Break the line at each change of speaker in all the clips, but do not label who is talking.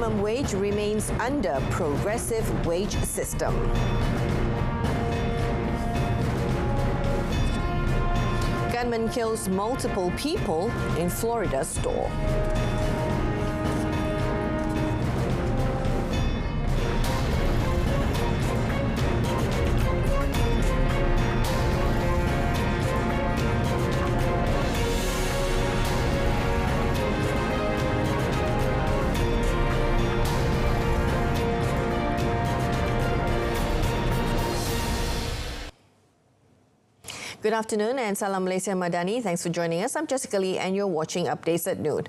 minimum wage remains under progressive wage system. Gunman kills multiple people in Florida store. Good afternoon and Salam Malaysia Madani. Thanks for joining us. I'm Jessica Lee and you're watching Updates at Noon.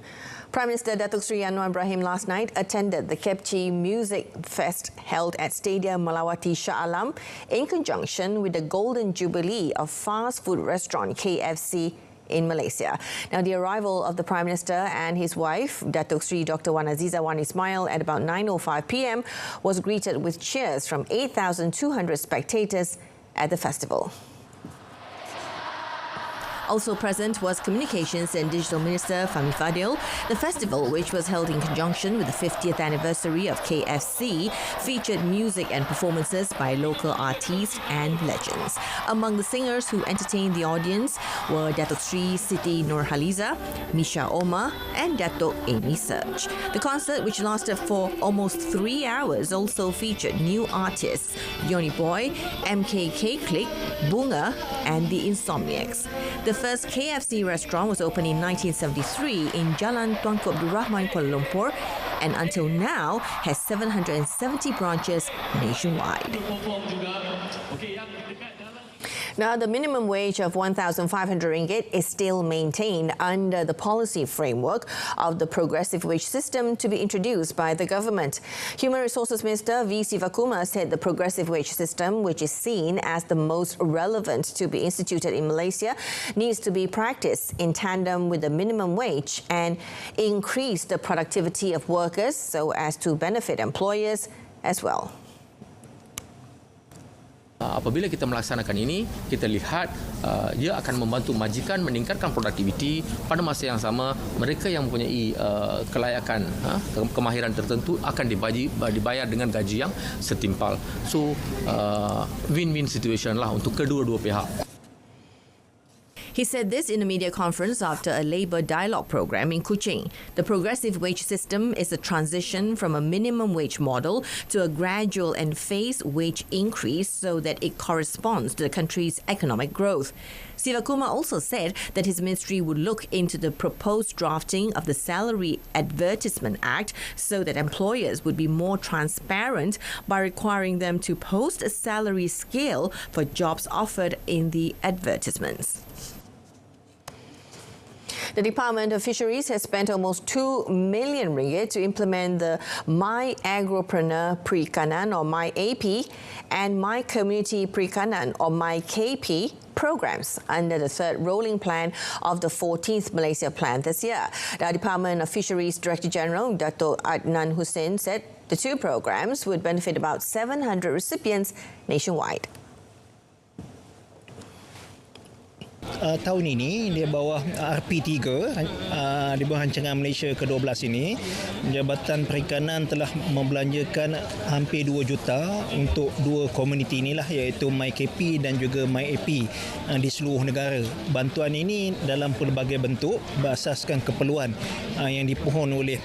Prime Minister Datuk Seri Anwar Ibrahim last night attended the Kepchi Music Fest held at Stadium Malawati Shah Alam in conjunction with the Golden Jubilee of fast food restaurant KFC in Malaysia. Now, the arrival of the Prime Minister and his wife, Datuk Seri Dr. Wan Aziza Wan Ismail, at about 9:05 p.m. was greeted with cheers from 8,200 spectators at the festival. Also present was Communications and Digital Minister Fahmi Fadil. The festival, which was held in conjunction with the 50th anniversary of KFC, featured music and performances by local artists and legends. Among the singers who entertained the audience were Datuk Sri Siti Nurhaliza, Misha Omar and Datuk Amy Serge. The concert, which lasted for almost 3 hours, also featured new artists Yoni Boy, MKK Click, Bunga and the Insomniacs. The first KFC restaurant was opened in 1973 in Jalan Tuanku Abdul Rahman, Kuala Lumpur, and until now has 770 branches nationwide. Now, the minimum wage of 1,500 ringgit is still maintained under the policy framework of the progressive wage system to be introduced by the government. Human Resources Minister V. Sivakuma said the progressive wage system, which is seen as the most relevant to be instituted in Malaysia, needs to be practiced in tandem with the minimum wage and increase the productivity of workers so as to benefit employers as well.
Apabila kita melaksanakan ini, kita lihat ia akan membantu majikan meningkatkan produktiviti. Pada masa yang sama, mereka yang mempunyai kelayakan, kemahiran tertentu akan dibayar dengan gaji yang setimpal. So, win-win situation lah untuk kedua-dua pihak.
He said this in a media conference after a labour dialogue program in Kuching. The progressive wage system is a transition from a minimum wage model to a gradual and phased wage increase so that it corresponds to the country's economic growth. Sivakuma also said that his ministry would look into the proposed drafting of the Salary Advertisement Act so that employers would be more transparent by requiring them to post a salary scale for jobs offered in the advertisements. The Department of Fisheries has spent almost 2 million ringgit to implement the My Agropreneur Perkembangan or My AP and My Community Perkembangan or My KP programs under the third rolling plan of the 14th Malaysia Plan this year. The Department of Fisheries Director General Dato' Adnan Hussein said the two programs would benefit about 700 recipients nationwide.
Tahun ini dia bawah RP3 di bawah rancangan Malaysia ke-12 ini, Jabatan Perikanan telah membelanjakan hampir 2 juta untuk dua komuniti inilah, iaitu MyKP dan juga MyAP di seluruh negara. Bantuan ini dalam pelbagai bentuk berasaskan keperluan yang dipohon oleh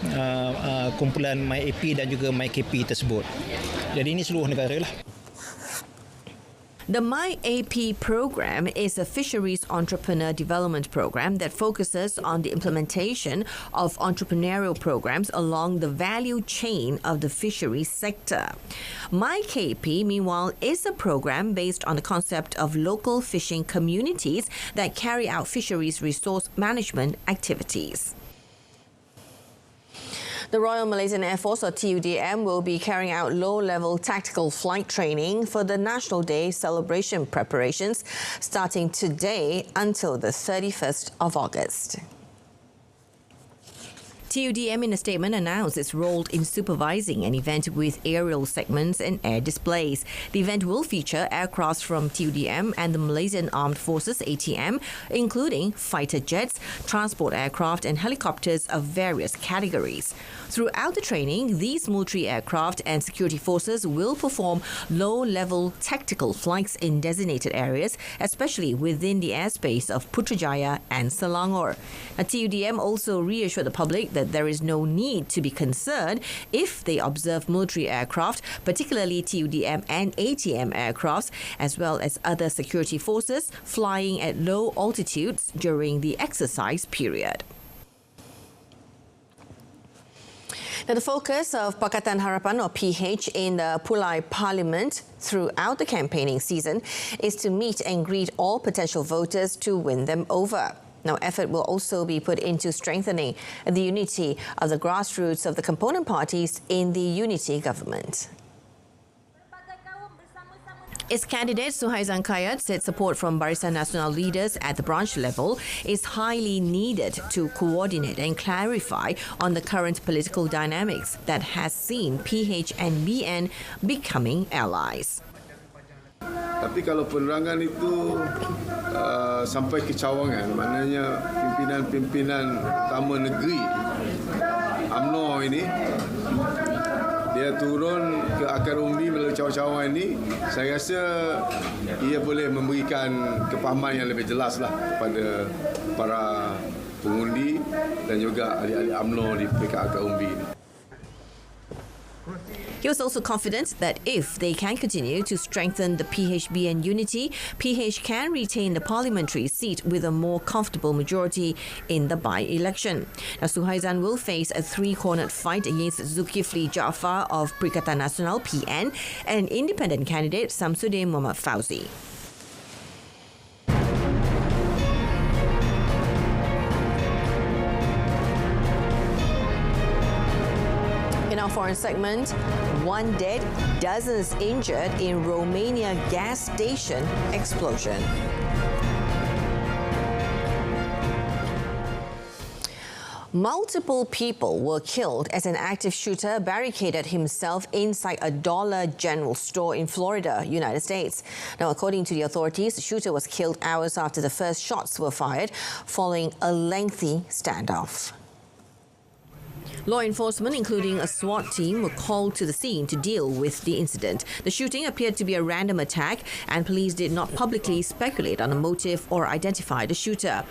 kumpulan MyAP dan juga MyKP tersebut. Jadi ini seluruh negara lah.
The My AP program is a fisheries entrepreneur development program that focuses on the implementation of entrepreneurial programs along the value chain of the fisheries sector. My KP, meanwhile, is a program based on the concept of local fishing communities that carry out fisheries resource management activities. The Royal Malaysian Air Force, or TUDM, will be carrying out low-level tactical flight training for the National Day celebration preparations starting today until the 31st of August. TUDM in a statement announced its role in supervising an event with aerial segments and air displays. The event will feature aircraft from TUDM and the Malaysian Armed Forces ATM, including fighter jets, transport aircraft and helicopters of various categories. Throughout the training, these military aircraft and security forces will perform low-level tactical flights in designated areas, especially within the airspace of Putrajaya and Selangor. TUDM also reassured the public that there is no need to be concerned if they observe military aircraft, particularly TUDM and ATM aircrafts, as well as other security forces flying at low altitudes during the exercise period. Now, the focus of Pakatan Harapan, or PH, in the Pulai Parliament throughout the campaigning season is to meet and greet all potential voters to win them over. Now, effort will also be put into strengthening the unity of the grassroots of the component parties in the unity government. Its candidate, Suhaizan Kayat, said support from Barisan Nasional leaders at the branch level is highly needed to coordinate and clarify on the current political dynamics that has seen PH and BN becoming allies.
Tapi kalau penerangan itu sampai ke cawangan, maknanya pimpinan-pimpinan utama negeri UMNO ini, dia turun ke akar umbi melalui cawangan ini, saya rasa ia boleh memberikan kefahaman yang lebih jelas lah kepada para pengundi dan juga adik-adik UMNO di peringkat akar umbi ini.
He was also confident that if they can continue to strengthen the PHBN unity, PH can retain the parliamentary seat with a more comfortable majority in the by-election. Now, Suhaizan will face a three-cornered fight against Zulkifli Jaafar of Perikatan Nasional (PN) and independent candidate Samsudin Muhammad Fauzi. In our foreign segment, one dead, dozens injured in Romania gas station explosion. Multiple people were killed as an active shooter barricaded himself inside a Dollar General store in Florida, United States. Now, according to the authorities, the shooter was killed hours after the first shots were fired, following a lengthy standoff. Law enforcement, including a SWAT team, were called to the scene to deal with the incident. The shooting appeared to be a random attack, and police did not publicly speculate on a motive or identify the shooter.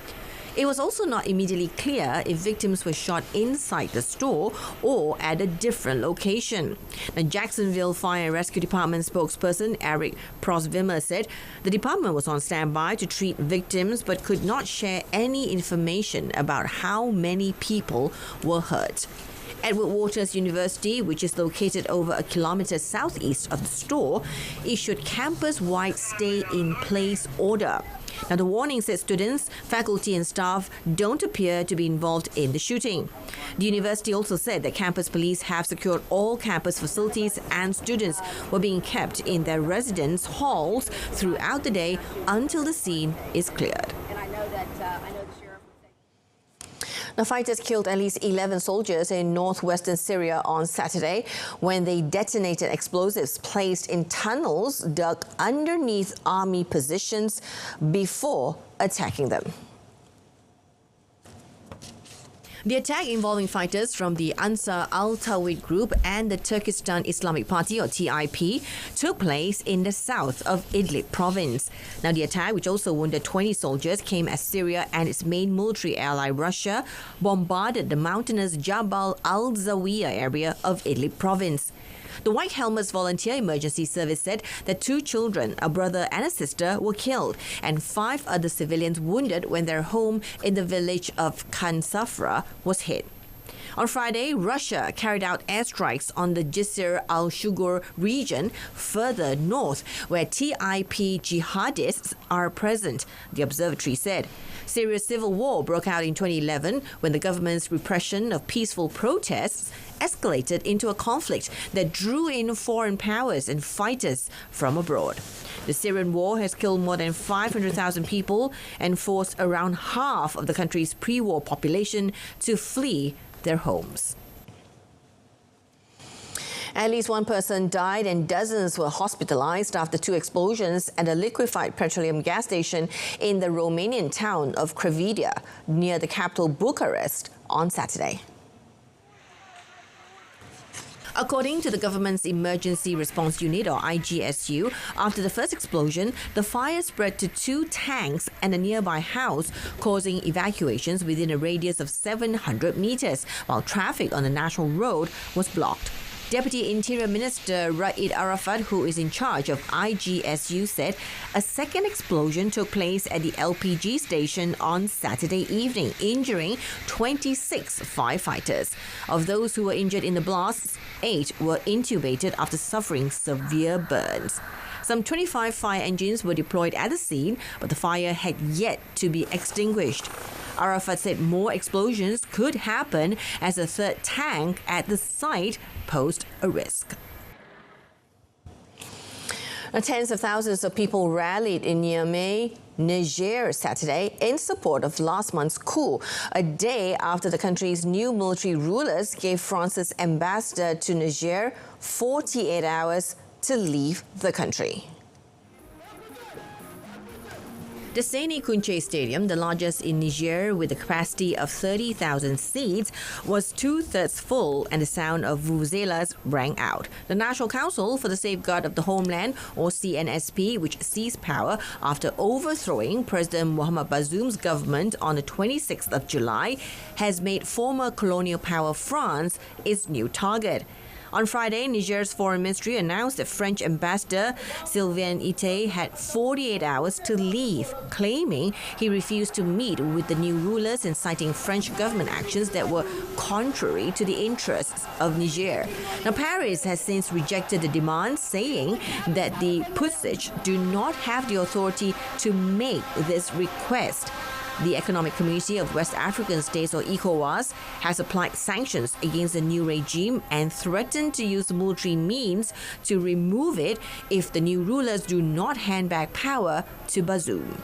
It was also not immediately clear if victims were shot inside the store or at a different location. The Jacksonville Fire and Rescue Department spokesperson Eric Prosvimer said the department was on standby to treat victims but could not share any information about how many people were hurt. Edward Waters University, which is located over a kilometre southeast of the store, issued campus-wide stay-in-place order. Now, the warning said students, faculty and staff don't appear to be involved in the shooting. The university also said that campus police have secured all campus facilities and students were being kept in their residence halls throughout the day until the scene is cleared. Now, fighters killed at least 11 soldiers in northwestern Syria on Saturday when they detonated explosives placed in tunnels dug underneath army positions before attacking them. The attack involving fighters from the Ansar al-Tawhid group and the Turkestan Islamic Party, or TIP, took place in the south of Idlib province. Now, the attack, which also wounded 20 soldiers, came as Syria and its main military ally, Russia, bombarded the mountainous Jabal al-Zawiya area of Idlib province. The White Helmets Volunteer Emergency Service said that 2 children, a brother and a sister, were killed and 5 other civilians wounded when their home in the village of Khan Safra was hit. On Friday, Russia carried out airstrikes on the Jisr al-Shugur region further north, where TIP jihadists are present, the observatory said. Syria's civil war broke out in 2011 when the government's repression of peaceful protests escalated into a conflict that drew in foreign powers and fighters from abroad. The Syrian war has killed more than 500,000 people and forced around half of the country's pre-war population to flee their homes. At least one person died and dozens were hospitalized after two explosions at a liquefied petroleum gas station in the Romanian town of Crevida, near the capital Bucharest, on Saturday. According to the government's Emergency Response Unit, or IGSU, after the first explosion, the fire spread to two tanks and a nearby house, causing evacuations within a radius of 700 meters, while traffic on the national road was blocked. Deputy Interior Minister Rakyat Arafat, who is in charge of IGSU, said a second explosion took place at the LPG station on Saturday evening, injuring 26 firefighters. Of those who were injured in the blasts, 8 were intubated after suffering severe burns. Some 25 fire engines were deployed at the scene, but the fire had yet to be extinguished. Arafat said more explosions could happen as a third tank at the site posed a risk. Tens of thousands of people rallied in Niamey, Niger, Saturday in support of last month's coup, a day after the country's new military rulers gave France's ambassador to Niger 48 hours to leave the country. The Seni Kunche Stadium, the largest in Niger with a capacity of 30,000 seats, was two-thirds full and the sound of vuvuzelas rang out. The National Council for the Safeguard of the Homeland, or CNSP, which seized power after overthrowing President Mohamed Bazoum's government on the 26th of July, has made former colonial power France its new target. On Friday, Niger's foreign ministry announced that French ambassador Sylvain Ité had 48 hours to leave, claiming he refused to meet with the new rulers and citing French government actions that were contrary to the interests of Niger. Now, Paris has since rejected the demand, saying that the Putsich do not have the authority to make this request. The Economic Community of West African States, or ECOWAS, has applied sanctions against the new regime and threatened to use military means to remove it if the new rulers do not hand back power to Bazoum.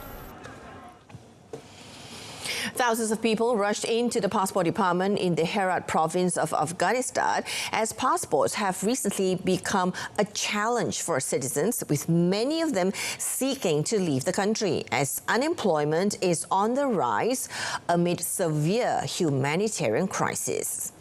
Thousands of people rushed into the passport department in the Herat province of Afghanistan as passports have recently become a challenge for citizens, with many of them seeking to leave the country as unemployment is on the rise amid severe humanitarian crisis.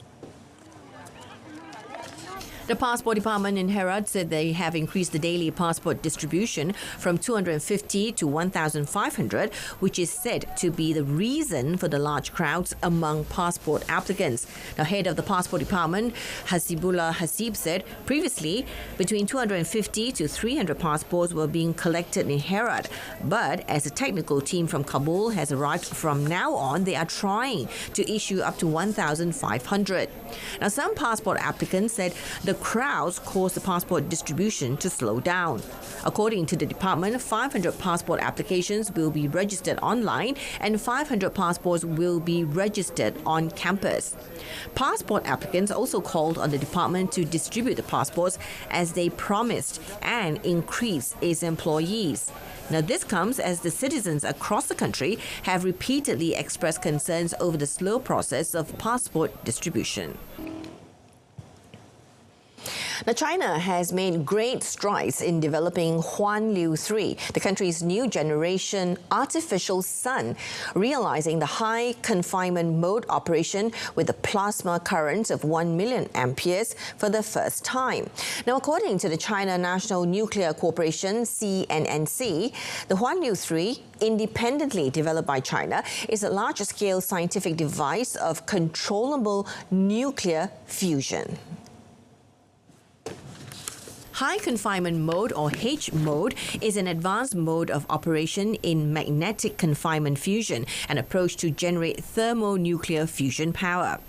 The Passport Department in Herat said they have increased the daily passport distribution from 250 to 1,500, which is said to be the reason for the large crowds among passport applicants. Now, head of the Passport Department, Hasibullah Hasib, said previously between 250 to 300 passports were being collected in Herat. But as a technical team from Kabul has arrived, from now on they are trying to issue up to 1,500. Now, some passport applicants said the crowds caused the passport distribution to slow down. According to the department, 500 passport applications will be registered online and 500 passports will be registered on campus. Passport applicants also called on the department to distribute the passports as they promised and increase its employees. Now, this comes as the citizens across the country have repeatedly expressed concerns over the slow process of passport distribution. Now, China has made great strides in developing Huanliu 3, the country's new generation artificial sun, realizing the high confinement mode operation with a plasma current of 1 million amperes for the first time. Now, according to the China National Nuclear Corporation, CNNC, the Huanliu 3, independently developed by China, is a large-scale scientific device of controllable nuclear fusion. High confinement mode, or H mode, is an advanced mode of operation in magnetic confinement fusion, an approach to generate thermonuclear fusion power.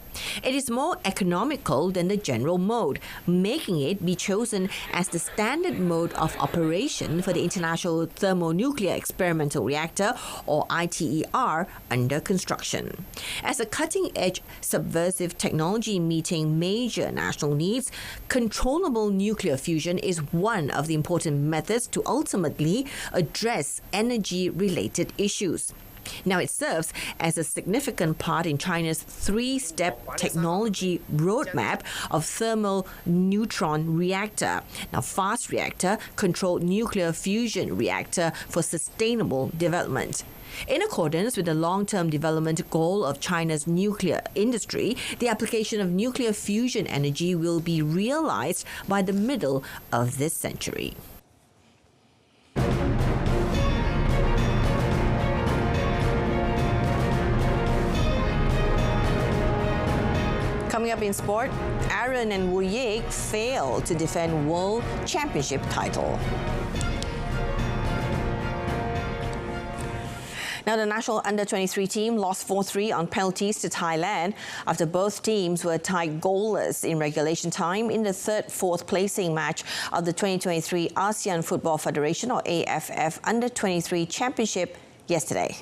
It is more economical than the general mode, making it be chosen as the standard mode of operation for the International Thermonuclear Experimental Reactor, or ITER, under construction. As a cutting-edge subversive technology meeting major national needs, controllable nuclear fusion is one of the important methods to ultimately address energy-related issues. Now, it serves as a significant part in China's three-step technology roadmap of thermal neutron reactor, now fast reactor, controlled nuclear fusion reactor for sustainable development. In accordance with the long-term development goal of China's nuclear industry, the application of nuclear fusion energy will be realized by the middle of this century. Coming up in sport, Aaron and Wu Yik failed to defend World Championship title. Now, the national under-23 team lost 4-3 on penalties to Thailand after both teams were tied goalless in regulation time in the third-fourth placing match of the 2023 ASEAN Football Federation or AFF Under-23 Championship yesterday.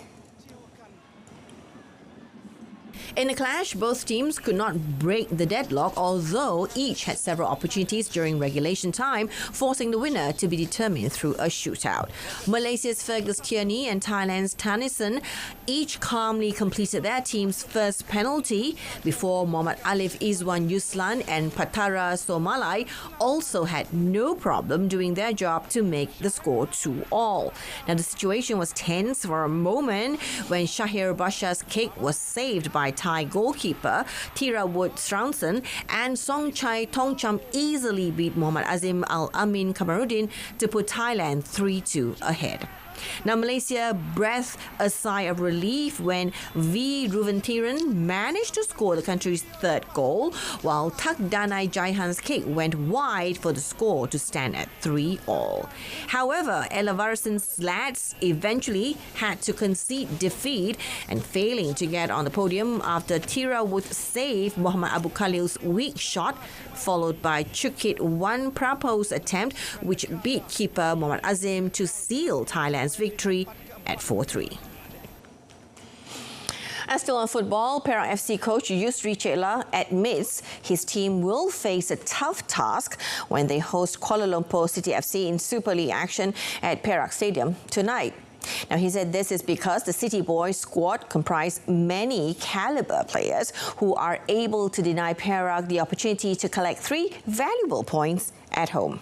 In the clash, both teams could not break the deadlock, although each had several opportunities during regulation time, forcing the winner to be determined through a shootout. Malaysia's Fergus Tierney and Thailand's Tanison each calmly completed their team's first penalty before Muhammad Alif Izwan Yuslan and Patara Somalai also had no problem doing their job to make the score 2-2. Now, the situation was tense for a moment when Shahir Bashar's kick was saved by Thai goalkeeper Tira Wood Straunson, and Songchai Tongcham easily beat Muhammad Azim Al Amin Kamaruddin to put Thailand 3-2 ahead. Now, Malaysia breathed a sigh of relief when V. Ruventiran managed to score the country's third goal, while Tak Danai Jaihan's kick went wide for the score to stand at 3-3. However, Elavarson's lads eventually had to concede defeat and failing to get on the podium after Tira would save Muhammad Abu Khalil's weak shot, followed by Chukit one Prapo's attempt, which beat keeper Muhammad Azim to seal Thailand's victory at 4-3. And still on football, Perak FC coach Yusri Chetla admits his team will face a tough task when they host Kuala Lumpur City FC in Super League action at Perak Stadium tonight. Now, he said this is because the City Boys squad comprise many caliber players who are able to deny Perak the opportunity to collect 3 valuable points at home.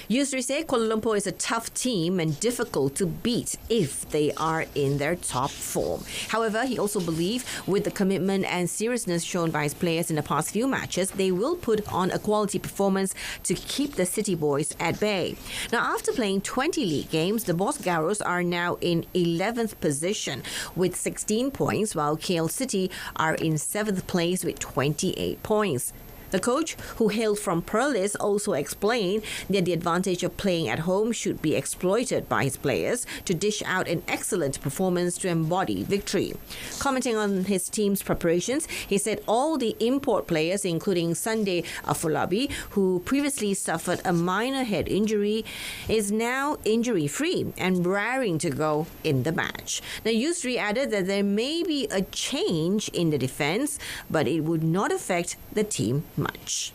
Yusri said Kuala Lumpur is a tough team and difficult to beat if they are in their top form. However, he also believes with the commitment and seriousness shown by his players in the past few matches, they will put on a quality performance to keep the City Boys at bay. Now, after playing 20 league games, the Bosgaros are now in 11th position with 16 points, while KL City are in 7th place with 28 points. The coach, who hailed from Perlis, also explained that the advantage of playing at home should be exploited by his players to dish out an excellent performance to embody victory. Commenting on his team's preparations, he said all the import players, including Sunday Afolabi, who previously suffered a minor head injury, is now injury-free and raring to go in the match. Now, Yusri added that there may be a change in the defense, but it would not affect the team much.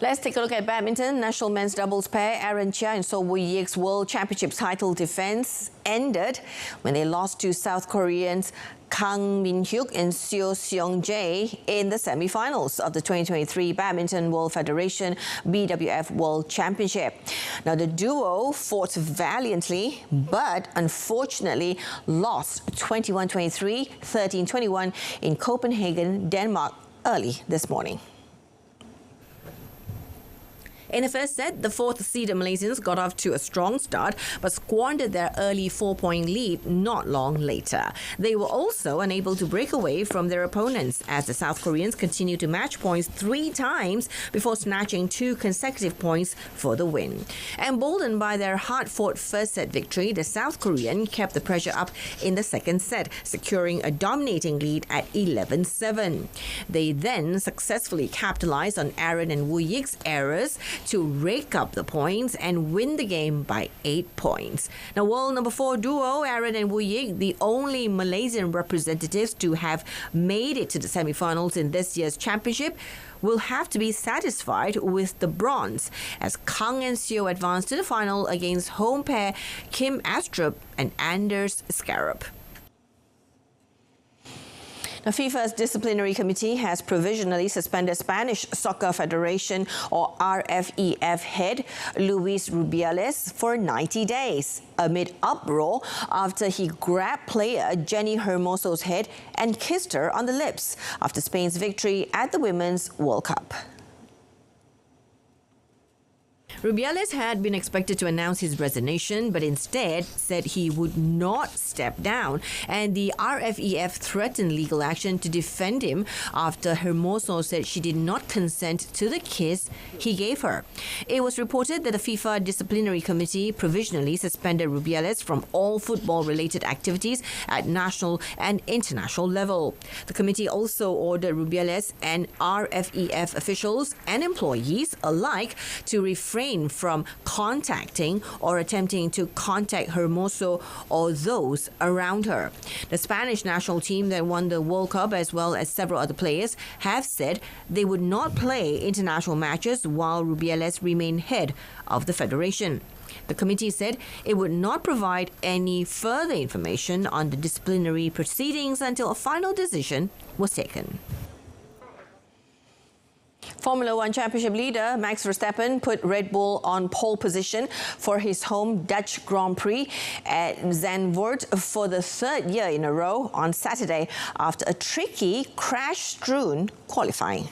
Let's take a look at badminton. National men's doubles pair Aaron Chia and So Woo Yik's World Championship title defense ended when they lost to South Koreans Kang Min-hyuk and Seo Seong-jae in the semi-finals of the 2023 Badminton World Federation BWF World Championship. Now, the duo fought valiantly, but unfortunately lost 21-23, 13-21 in Copenhagen, Denmark early this morning. In the first set, the fourth-seeded Malaysians got off to a strong start but squandered their early 4-point lead not long later. They were also unable to break away from their opponents as the South Koreans continued to match points 3 times before snatching 2 consecutive points for the win. Emboldened by their hard-fought first-set victory, the South Korean kept the pressure up in the second set, securing a dominating lead at 11-7. They then successfully capitalized on Aaron and Wu Yik's errors to rake up the points and win the game by 8 points. Now, world number 4 duo Aaron and Wu Ying, the only Malaysian representatives to have made it to the semi-finals in this year's championship, will have to be satisfied with the bronze as Kang and Seo advance to the final against home pair Kim Astrup and Anders Scarup. Now, FIFA's disciplinary committee has provisionally suspended Spanish Soccer Federation or RFEF head Luis Rubiales for 90 days amid uproar after he grabbed player Jenny Hermoso's head and kissed her on the lips after Spain's victory at the Women's World Cup. Rubiales had been expected to announce his resignation, but instead said he would not step down, and the RFEF threatened legal action to defend him after Hermoso said she did not consent to the kiss he gave her. It was reported that the FIFA Disciplinary Committee provisionally suspended Rubiales from all football-related activities at national and international level. The committee also ordered Rubiales and RFEF officials and employees alike to refrain from contacting or attempting to contact Hermoso or those around her. The Spanish national team that won the World Cup, as well as several other players, have said they would not play international matches while Rubiales remained head of the federation. The committee said it would not provide any further information on the disciplinary proceedings until a final decision was taken. Formula One Championship leader Max Verstappen put Red Bull on pole position for his home Dutch Grand Prix at Zandvoort for the third year in a row on Saturday after a tricky, crash-strewn qualifying.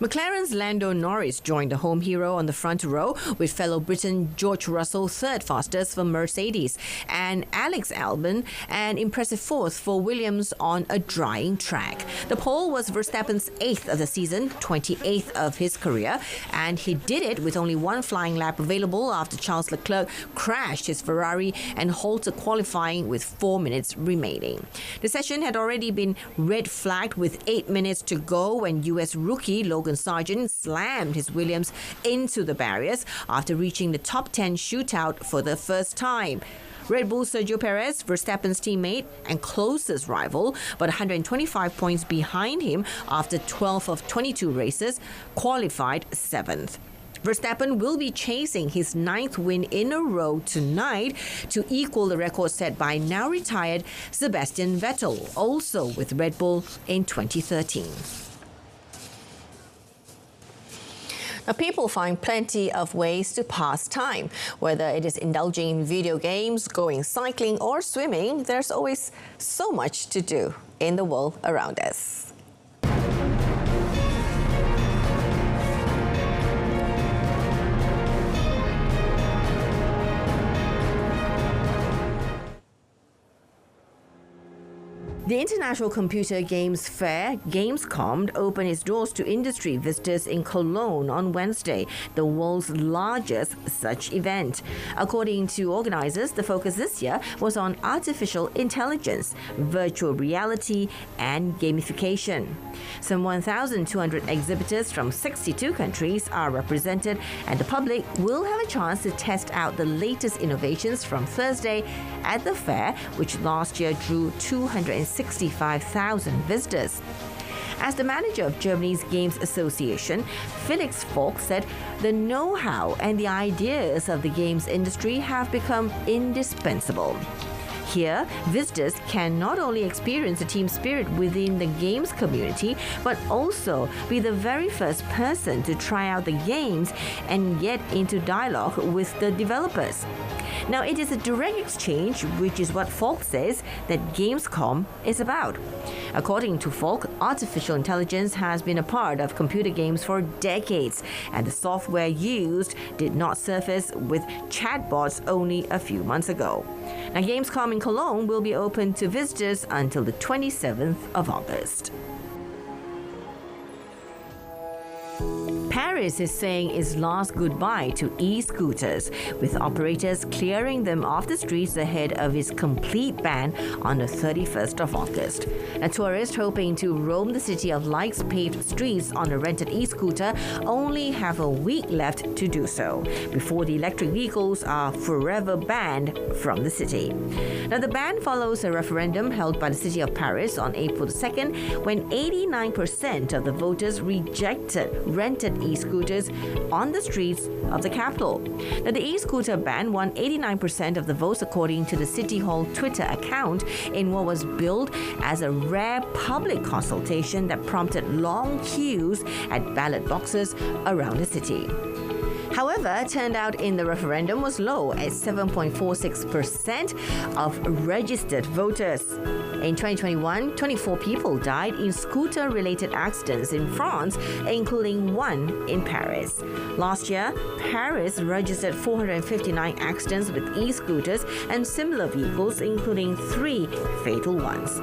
McLaren's Lando Norris joined the home hero on the front row with fellow Briton George Russell third fastest for Mercedes and Alex Albon an impressive fourth for Williams on a drying track. The pole was Verstappen's 8th of the season, 28th of his career, and he did it with only one flying lap available after Charles Leclerc crashed his Ferrari and halted qualifying with 4 minutes remaining. The session had already been red flagged with 8 minutes to go when US rookie Logan Sargent slammed his Williams into the barriers after reaching the top 10 shootout for the first time. Red Bull's Sergio Perez, Verstappen's teammate and closest rival, but 125 points behind him after 12 of 22 races, qualified 7th. Verstappen will be chasing his 9th win in a row tonight to equal the record set by now retired Sebastian Vettel, also with Red Bull in 2013. Now, people find plenty of ways to pass time. Whether it is indulging in video games, going cycling or swimming, there's always so much to do in the world around us. The International Computer Games Fair, Gamescom, opened its doors to industry visitors in Cologne on Wednesday, the world's largest such event. According to organizers, the focus this year was on artificial intelligence, virtual reality, and gamification. Some 1,200 exhibitors from 62 countries are represented, and the public will have a chance to test out the latest innovations from Thursday at the fair, which last year drew 265,000 visitors. As the manager of Germany's Games Association, Felix Volk said the know-how and the ideas of the games industry have become indispensable. Here, visitors can not only experience the team spirit within the games community, but also be the very first person to try out the games and get into dialogue with the developers. Now, it is a direct exchange, which is what Falk says that Gamescom is about. According to Falk, artificial intelligence has been a part of computer games for decades, and the software used did not surface with chatbots only a few months ago. Now, Gamescom in Cologne will be open to visitors until the 27th of August. Paris is saying its last goodbye to e-scooters, with operators clearing them off the streets ahead of its complete ban on the 31st of August. A tourist hoping to roam the city of lights paved streets on a rented e-scooter only have a week left to do so, before the electric vehicles are forever banned from the city. Now, the ban follows a referendum held by the city of Paris on April 2nd, when 89% of the voters rejected rented e-scooters on the streets of the capital. Now, the e-scooter ban won 89% of the votes according to the City Hall Twitter account in what was billed as a rare public consultation that prompted long queues at ballot boxes around the city. However, turnout in the referendum was low at 7.46% of registered voters. In 2021, 24 people died in scooter-related accidents in France, including one in Paris. Last year, Paris registered 459 accidents with e-scooters and similar vehicles, including 3 fatal ones.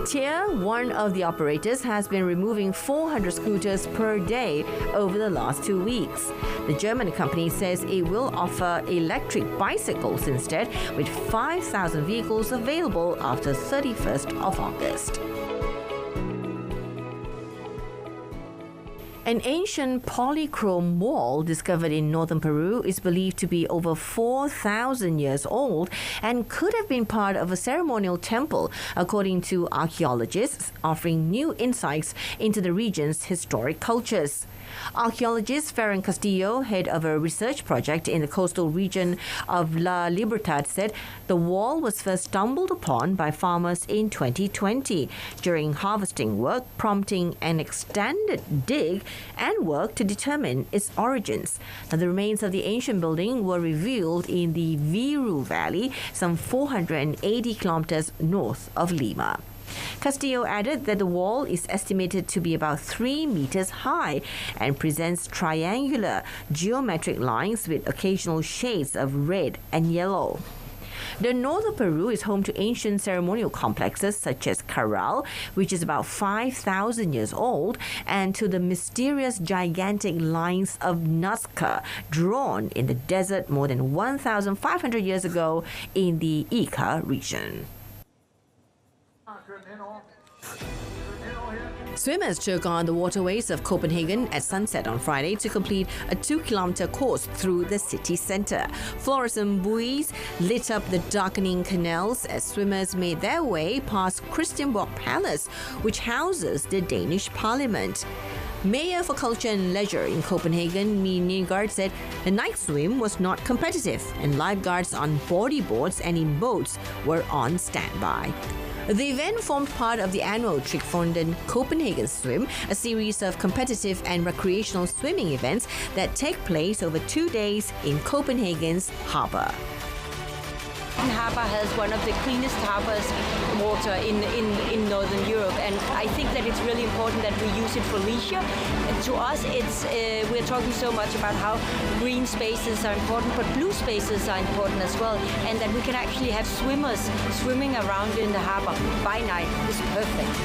Tier, one of the operators, has been removing 400 scooters per day over the last 2 weeks. The German company says it will offer electric bicycles instead, with 5,000 vehicles available after 31st of August. An ancient polychrome wall discovered in northern Peru is believed to be over 4,000 years old and could have been part of a ceremonial temple, according to archaeologists, offering new insights into the region's historic cultures. Archaeologist Ferran Castillo, head of a research project in the coastal region of La Libertad, said the wall was first stumbled upon by farmers in 2020 during harvesting work, prompting an extended dig and work to determine its origins. Now, the remains of the ancient building were revealed in the Viru Valley, some 480 kilometers north of Lima. Castillo added that the wall is estimated to be about 3 meters high and presents triangular geometric lines with occasional shades of red and yellow. The north of Peru is home to ancient ceremonial complexes such as Caral, which is about 5,000 years old, and to the mysterious gigantic lines of Nazca, drawn in the desert more than 1,500 years ago in the Ica region. Swimmers took on the waterways of Copenhagen at sunset on Friday to complete a 2-kilometer course through the city centre. Fluorescent buoys lit up the darkening canals as swimmers made their way past Christiansborg Palace, which houses the Danish Parliament. Mayor for Culture and Leisure in Copenhagen, Mi Nygaard, said the night swim was not competitive and lifeguards on bodyboards and in boats were on standby. The event formed part of the annual Trikfonden Copenhagen Swim, a series of competitive and recreational swimming events that take place over 2 days in Copenhagen's harbour.
Harbour has one of the cleanest harbours water in Northern Europe, and I think that it's really important that we use it for leisure. And to us, we're talking so much about how green spaces are important, but blue spaces are important as well, and that we can actually have swimmers swimming around in the harbour by night is perfect.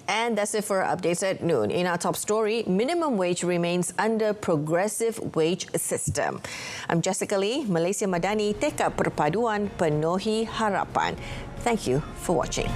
And that's it for our updates at noon. In our top story, minimum wage remains under progressive wage system. I'm Jessica Lee. Malaysia Madani, tekad perpaduan penuhi harapan. Thank you for watching.